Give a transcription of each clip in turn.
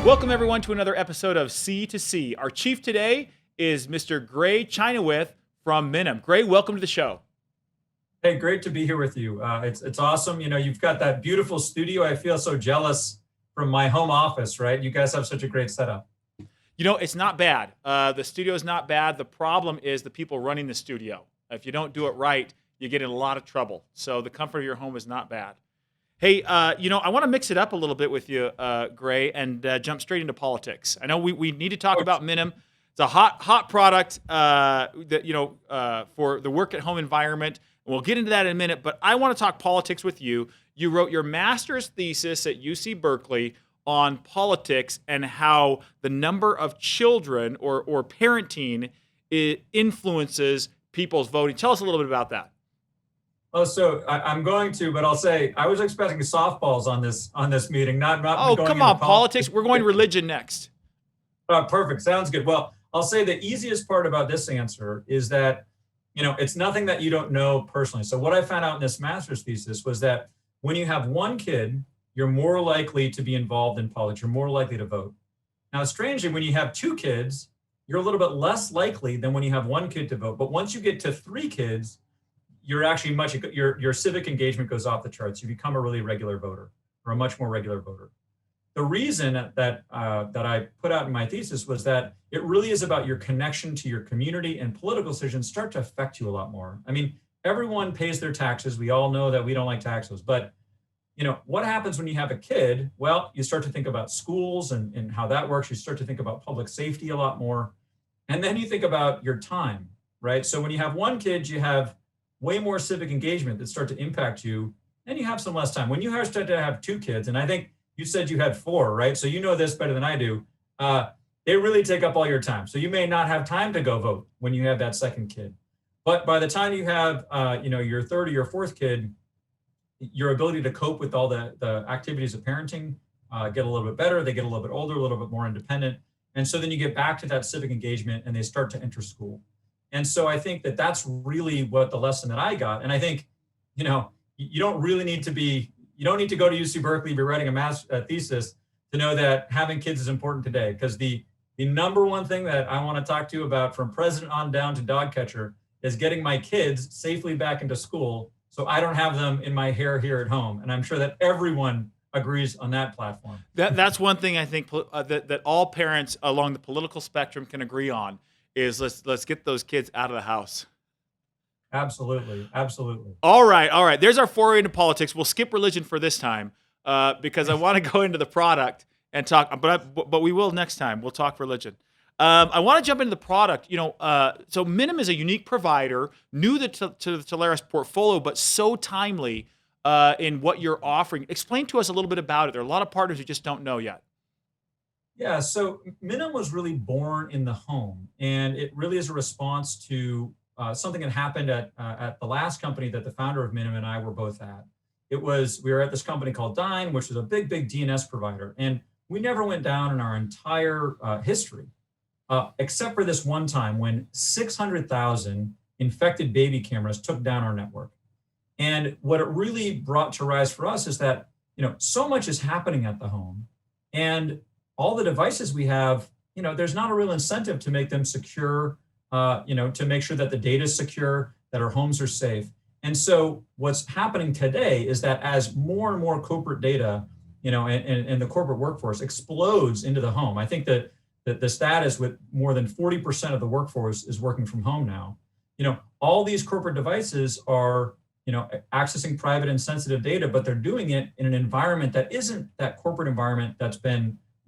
Welcome everyone to another episode of C to C. Our chief today is Mr. Gray Chynoweth from Minim. Gray, welcome to the show. Hey, great to be here with you. It's awesome. You know, you've got that beautiful studio. I feel so jealous from my home office, right? You guys have such a great setup. You know, it's not bad. The studio is not bad. The problem is the people running the studio. If you don't do it right, you get in a lot of trouble. So the comfort of your home is not bad. Hey, I want to mix it up a little bit with you, Gray, and jump straight into politics. I know we need to talk about Minim. It's a hot product for the work at home environment. We'll get into that in a minute, but I want to talk politics with you. You wrote your master's thesis at UC Berkeley on politics and how the number of children or parenting influences people's voting. Tell us a little bit about that. Oh, so I'm going to, but I'll say I was expecting softballs on this meeting, not. Oh, going come on, into politics. We're going religion next. Perfect. Sounds good. Well, I'll say the easiest part about this answer is that, you know, it's nothing that you don't know personally. So what I found out in this master's thesis was that when you have one kid, you're more likely to be involved in politics. You're more likely to vote. Now, strangely, when you have two kids, you're a little bit less likely than when you have one kid to vote. But once you get to three kids, you're actually your civic engagement goes off the charts. You become a really regular voter, or a much more regular voter. The reason that I put out in my thesis was that it really is about your connection to your community, and political decisions start to affect you a lot more. I mean, everyone pays their taxes. We all know that we don't like taxes, but you know, what happens when you have a kid? Well, you start to think about schools and how that works. You start to think about public safety a lot more. And then you think about your time, right? So when you have one kid, you have way more civic engagement that start to impact you, and you have some less time. When you start to have two kids, and I think you said you had four, right? So you know this better than I do. They really take up all your time. So you may not have time to go vote when you have that second kid. But by the time you have your third or your fourth kid, your ability to cope with all the activities of parenting get a little bit better. They get a little bit older, a little bit more independent. And so then you get back to that civic engagement and they start to enter school. And so I think that that's really what the lesson that I got. And I think, you know, you don't need to go to UC Berkeley, be writing a thesis to know that having kids is important today. Because the number one thing that I want to talk to you about from president on down to dog catcher is getting my kids safely back into school so I don't have them in my hair here at home. And I'm sure that everyone agrees on that platform. That's one thing I think that all parents along the political spectrum can agree on is let's get those kids out of the house. Absolutely. All right. There's our foray into politics. We'll skip religion for this time because I want to go into the product and talk, but we will next time. We'll talk religion. I want to jump into the product. So Minim is a unique provider, new to the Telarus portfolio, but so timely in what you're offering. Explain to us a little bit about it. There are a lot of partners who just don't know yet. Yeah, so Minim was really born in the home, and it really is a response to something that happened at the last company that the founder of Minim and I were both at. We were at this company called Dyn, which was a big DNS provider, and we never went down in our entire history, except for this one time when 600,000 infected baby cameras took down our network. And what it really brought to rise for us is that, you know, so much is happening at the home, and all the devices we have, you know, there's not a real incentive to make them secure, to make sure that the data is secure, that our homes are safe. And so what's happening today is that as more and more corporate data, you know, and the corporate workforce explodes into the home, I think that the status with more than 40% of the workforce is working from home now. You know, all these corporate devices are, you know, accessing private and sensitive data, but they're doing it in an environment that isn't that corporate environment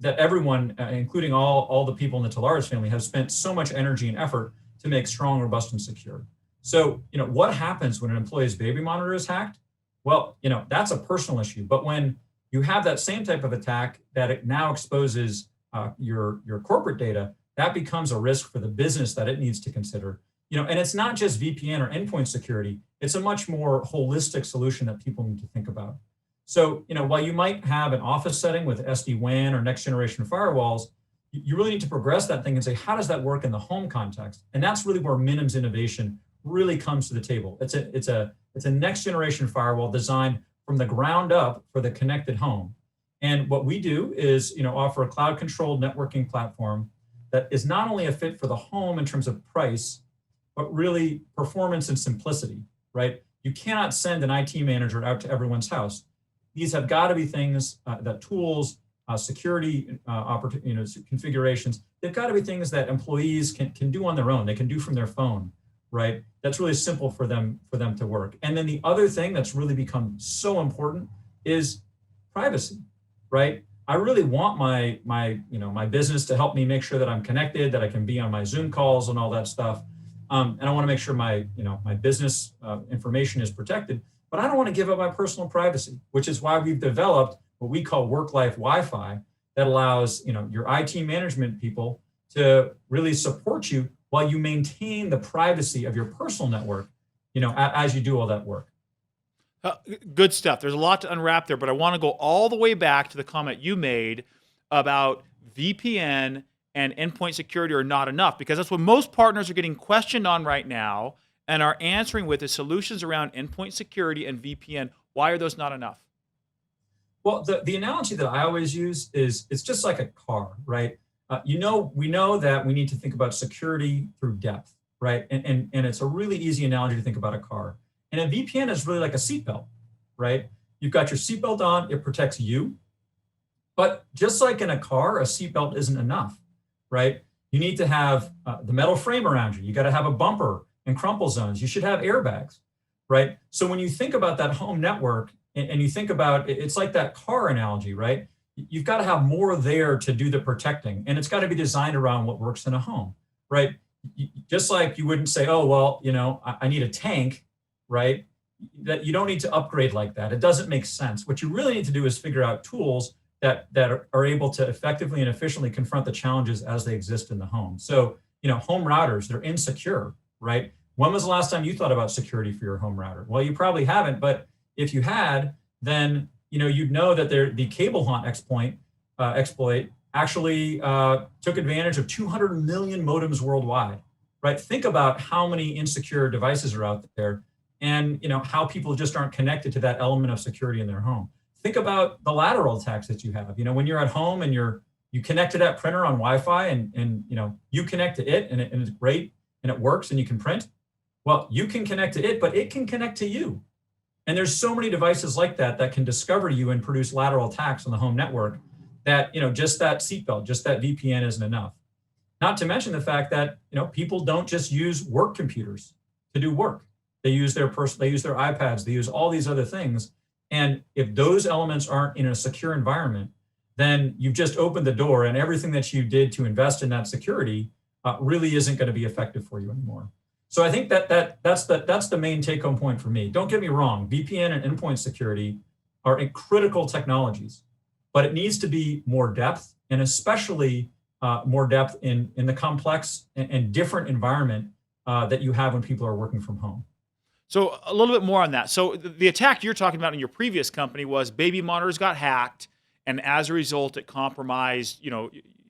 that everyone, including all the people in the Telarus family, have spent so much energy and effort to make strong, robust, and secure. So, you know, what happens when an employee's baby monitor is hacked? Well, you know, that's a personal issue. But when you have that same type of attack that it now exposes your corporate data, that becomes a risk for the business that it needs to consider. You know, and it's not just VPN or endpoint security. It's a much more holistic solution that people need to think about. So, you know, while you might have an office setting with SD-WAN or next generation firewalls, you really need to progress that thing and say, how does that work in the home context? And that's really where Minim's innovation really comes to the table. It's a next generation firewall designed from the ground up for the connected home. And what we do is, offer a cloud-controlled networking platform that is not only a fit for the home in terms of price, but really performance and simplicity, right? You cannot send an IT manager out to everyone's house. These have got to be things that tools, security configurations, they've got to be things that employees can do on their own. They can do from their phone, right? That's really simple for them to work. And then the other thing that's really become so important is privacy, right? I really want my business to help me make sure that I'm connected, that I can be on my Zoom calls and all that stuff. And I want to make sure my business information is protected, but I don't want to give up my personal privacy, which is why we've developed what we call work-life Wi-Fi that allows, your IT management people to really support you while you maintain the privacy of your personal network, as you do all that work. Good stuff. There's a lot to unwrap there, but I want to go all the way back to the comment you made about VPN and endpoint security are not enough, because that's what most partners are getting questioned on right now and are answering with is solutions around endpoint security and VPN. Why are those not enough? Well, the analogy that I always use is it's just like a car, right? We know that we need to think about security through depth, right? And it's a really easy analogy to think about a car. And a VPN is really like a seatbelt, right? You've got your seatbelt on, it protects you. But just like in a car, a seatbelt isn't enough, right? You need to have the metal frame around you. You got to have a bumper and crumple zones. You should have airbags, right? So when you think about that home network and you think about it's like that car analogy, right? You've got to have more there to do the protecting, and it's got to be designed around what works in a home, right? Just like you wouldn't say, oh, well, I need a tank, right? That you don't need to upgrade like that. It doesn't make sense. What you really need to do is figure out tools that are able to effectively and efficiently confront the challenges as they exist in the home. So, home routers, they're insecure, right? When was the last time you thought about security for your home router? Well, you probably haven't, but if you had, then you'd know that the cable haunt exploit actually took advantage of 200 million modems worldwide, right? Think about how many insecure devices are out there, and how people just aren't connected to that element of security in their home. Think about the lateral attacks that you have. When you're at home and you connect to that printer on Wi-Fi and you connect to it and it's great and it works and you can print. Well, you can connect to it, but it can connect to you. And there's so many devices like that can discover you and produce lateral attacks on the home network that, just that seatbelt, just that VPN isn't enough. Not to mention the fact that, people don't just use work computers to do work. They use their iPads, they use all these other things. And if those elements aren't in a secure environment, then you've just opened the door, and everything that you did to invest in that security really isn't going to be effective for you anymore. So I think that's the main take-home point for me. Don't get me wrong, VPN and endpoint security are critical technologies, but it needs to be more depth, and especially more depth in the complex and different environment that you have when people are working from home. So a little bit more on that. So the attack you're talking about in your previous company was baby monitors got hacked, and as a result, it compromised,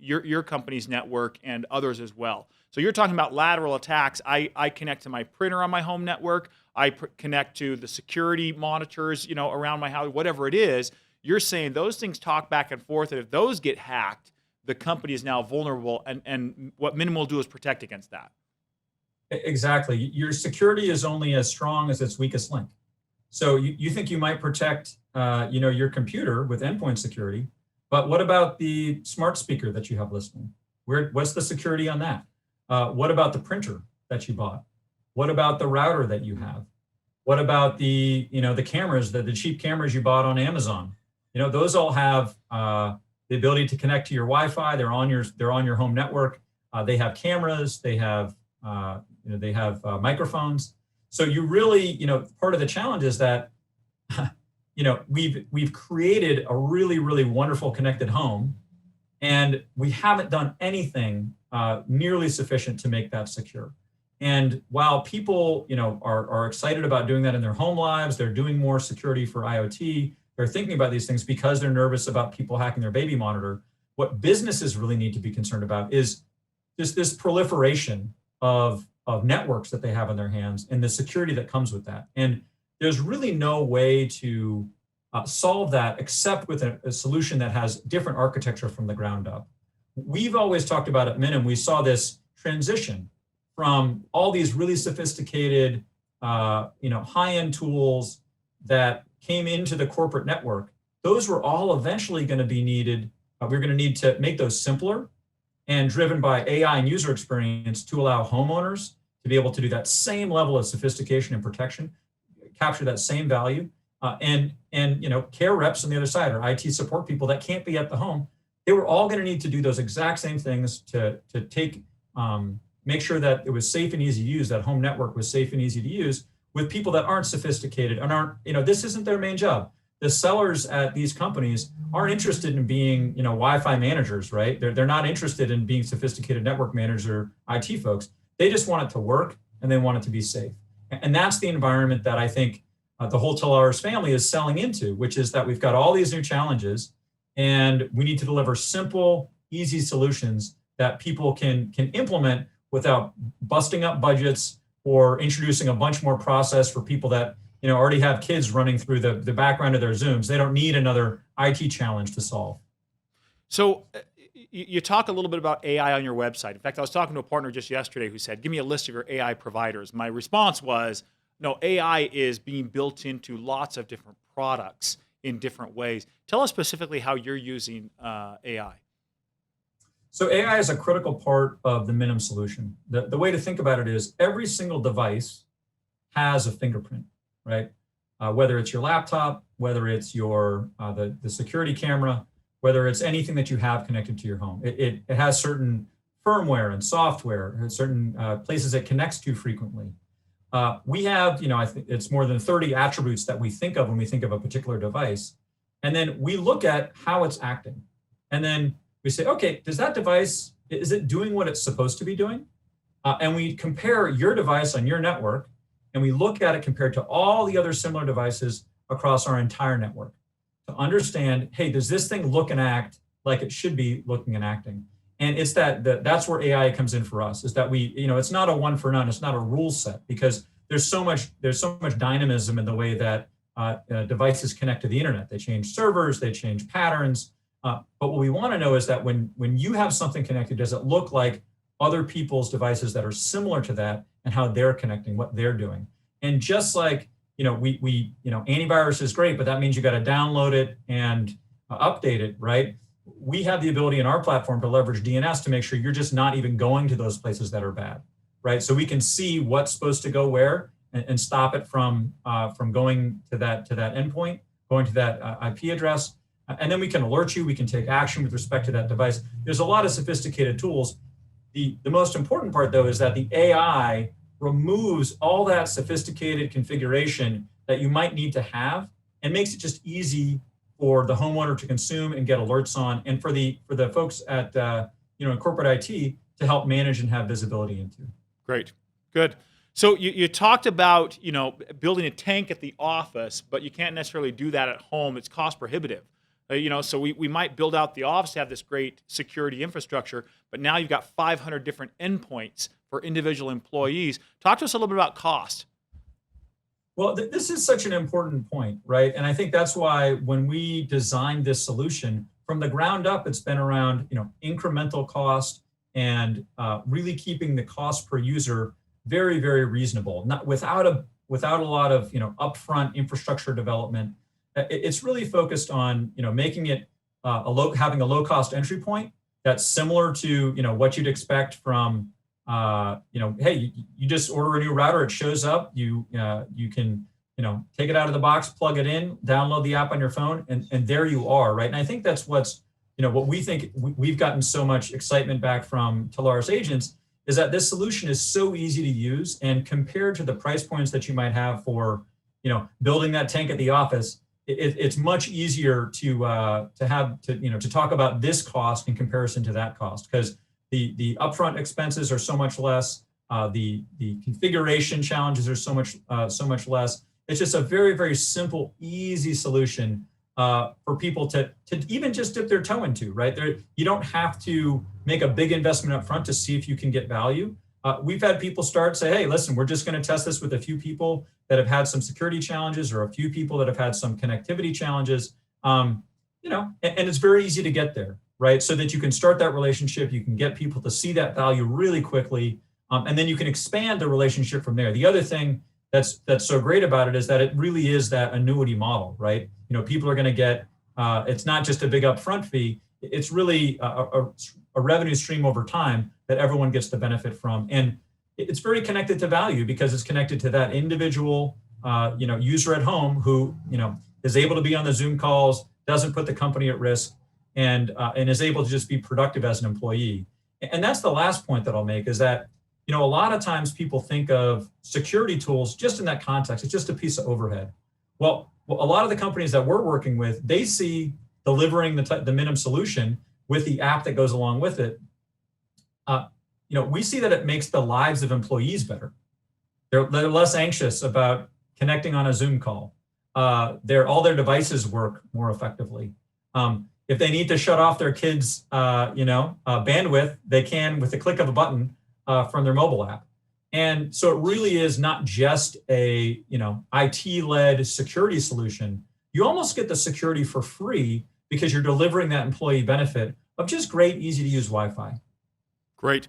your company's network and others as well. So you're talking about lateral attacks. I connect to my printer on my home network. I connect to the security monitors, around my house, whatever it is. You're saying those things talk back and forth, and if those get hacked, the company is now vulnerable, and what Minim will do is protect against that. Exactly. Your security is only as strong as its weakest link. So you think you might protect, your computer with endpoint security, but what about the smart speaker that you have listening? What's the security on that? What about the printer that you bought? What about the router that you have? What about the cameras, the cheap cameras you bought on Amazon? Those all have the ability to connect to your Wi-Fi. They're on your home network. They have cameras. They have microphones. So you really, part of the challenge is that, we've created a really, really wonderful connected home, and we haven't done anything nearly sufficient to make that secure. And while people, are excited about doing that in their home lives, they're doing more security for IoT, they're thinking about these things because they're nervous about people hacking their baby monitor. What businesses really need to be concerned about is just this proliferation of networks that they have in their hands and the security that comes with that. And there's really no way to solve that except with a solution that has different architecture from the ground up. We've always talked about at Minim, we saw this transition from all these really sophisticated, high-end tools that came into the corporate network. Those were all eventually going to be needed. We're going to need to make those simpler and driven by AI and user experience to allow homeowners to be able to do that same level of sophistication and protection, capture that same value, and care reps on the other side or IT support people that can't be at the home. They were all going to need to do those exact same things to make sure that it was safe and easy to use, that home network was safe and easy to use with people that aren't sophisticated and aren't, this isn't their main job. The sellers at these companies aren't interested in being, Wi-Fi managers, right? They're not interested in being sophisticated network managers or IT folks. They just want it to work and they want it to be safe. And that's the environment that I think the whole Telarus family is selling into, which is that we've got all these new challenges and we need to deliver simple, easy solutions that people can implement without busting up budgets or introducing a bunch more process for people that already have kids running through the background of their Zooms. They don't need another IT challenge to solve. So you talk a little bit about AI on your website. In fact, I was talking to a partner just yesterday who said, give me a list of your AI providers. My response was, no, AI is being built into lots of different products in different ways. Tell us specifically how you're using AI. So AI is a critical part of the Minim solution. The way to think about it is every single device has a fingerprint, right? Whether it's your laptop, whether it's your the security camera, whether it's anything that you have connected to your home. It has certain firmware and software, and certain places it connects to frequently. We have, I think it's more than 30 attributes that we think of when we think of a particular device. And then we look at how it's acting. And then we say, okay, does that device, is it doing what it's supposed to be doing? And we compare your device on your network, and we look at it compared to all the other similar devices across our entire network to understand, hey, does this thing look and act like it should be looking and acting? And it's that's where AI comes in for us, is that we, it's not a one for none, it's not a rule set, because there's so much dynamism in the way that devices connect to the internet. They change servers, they change patterns. But what we want to know is that when you have something connected, does it look like other people's devices that are similar to that and how they're connecting, what they're doing? And just like, antivirus is great, but that means you got to download it and update it, right? We have the ability in our platform to leverage DNS to make sure you're just not even going to those places that are bad, right? So we can see what's supposed to go where and stop it from going to that endpoint, going to that IP address. And then we can alert you, we can take action with respect to that device. There's a lot of sophisticated tools. The most important part, though, is that the AI removes all that sophisticated configuration that you might need to have and makes it just easy for the homeowner to consume and get alerts on, and for the folks at in corporate IT to help manage and have visibility into. Great, good. So you talked about building a tank at the office, but you can't necessarily do that at home. It's cost prohibitive. So we might build out the office to have this great security infrastructure, but now you've got 500 different endpoints for individual employees. Talk to us a little bit about cost. Well, this is such an important point, right? And I think that's why when we designed this solution from the ground up, it's been around incremental cost and really keeping the cost per user very, very reasonable, not without a lot of upfront infrastructure development. It's really focused on making it having a low cost entry point that's similar to what you'd expect from hey, you just order a new router, it shows up, you can take it out of the box, plug it in, download the app on your phone, and there you are, right? And I think that's what's what we think we've gotten so much excitement back from Telarus agents is that this solution is so easy to use, and compared to the price points that you might have for building that tank at the office, it's much easier to talk about this cost in comparison to that cost, because the upfront expenses are so much less. The configuration challenges are so much less. It's just a very, very simple, easy solution for people to even just dip their toe into, right? You don't have to make a big investment up front to see if you can get value. we've had people say, hey, listen, we're just going to test this with a few people that have had some security challenges or a few people that have had some connectivity challenges. And it's very easy to get there, right? So that you can start that relationship, you can get people to see that value really quickly, and then you can expand the relationship from there. The other thing that's so great about it is that it really is that annuity model, right? People are going to get, it's not just a big upfront fee, it's really a revenue stream over time that everyone gets to benefit from. And it's very connected to value because it's connected to that individual, user at home who, is able to be on the Zoom calls, doesn't put the company at risk, and is able to just be productive as an employee. And that's the last point that I'll make is that, a lot of times people think of security tools just in that context. It's just a piece of overhead. Well, a lot of the companies that we're working with, they see delivering the Minim solution with the app that goes along with it. We see that it makes the lives of employees better. They're less anxious about connecting on a Zoom call. All their devices work more effectively. If they need to shut off their kids' bandwidth, they can with the click of a button from their mobile app. And so it really is not just a IT-led security solution. You almost get the security for free because you're delivering that employee benefit of just great, easy-to-use Wi-Fi. Great.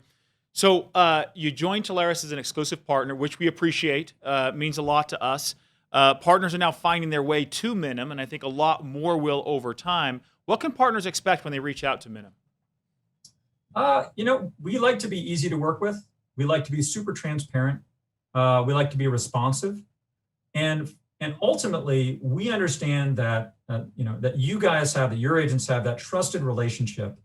So you joined Telarus as an exclusive partner, which we appreciate. Means a lot to us. Partners are now finding their way to Minim, and I think a lot more will over time. What can partners expect when they reach out to Minim? We like to be easy to work with. We like to be super transparent. We like to be responsive. And ultimately, we understand that, that you guys have, that your agents have that trusted relationship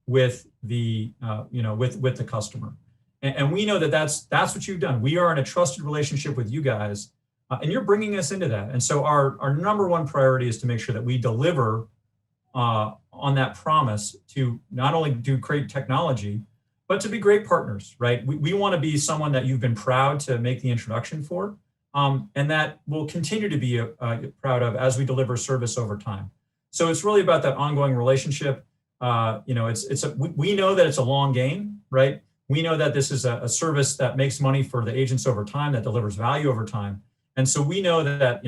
with the, with the customer. And we know that that's what you've done. We are in a trusted relationship with you guys, and you're bringing us into that. And so our number one priority is to make sure that we deliver on that promise to not only do great technology, but to be great partners, right? We want to be someone that you've been proud to make the introduction for, and that we'll continue to be proud of as we deliver service over time. So it's really about that ongoing relationship. We know that it's a long game, right? We know that this is a service that makes money for the agents over time, that delivers value over time. And so we know that,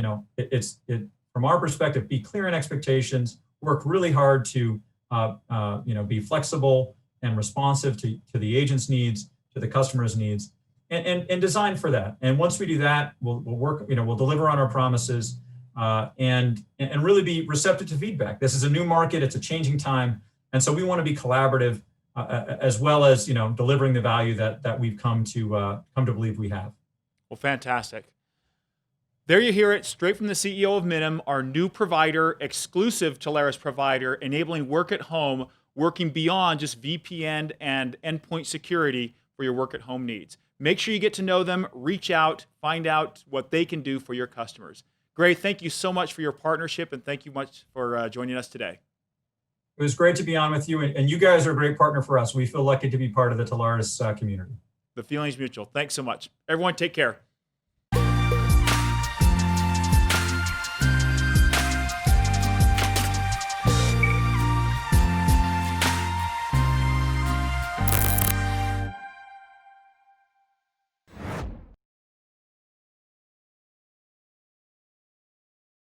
from our perspective, be clear in expectations, work really hard to, be flexible and responsive to the agent's needs, to the customer's needs, and design for that. And once we do that, we'll work, we'll deliver on our promises, and really be receptive to feedback. This is a new market, it's a changing time. And so we want to be collaborative, as well as, delivering the value that we've come to believe we have. Well, fantastic. There you hear it, straight from the CEO of Minim, our new provider, exclusive Telarus provider, enabling work at home, working beyond just VPN and endpoint security for your work at home needs. Make sure you get to know them, reach out, find out what they can do for your customers. Gray, thank you so much for your partnership, and thank you much for joining us today. It was great to be on with you, and you guys are a great partner for us. We feel lucky to be part of the Telarus community. The feeling's mutual. Thanks so much. Everyone, take care.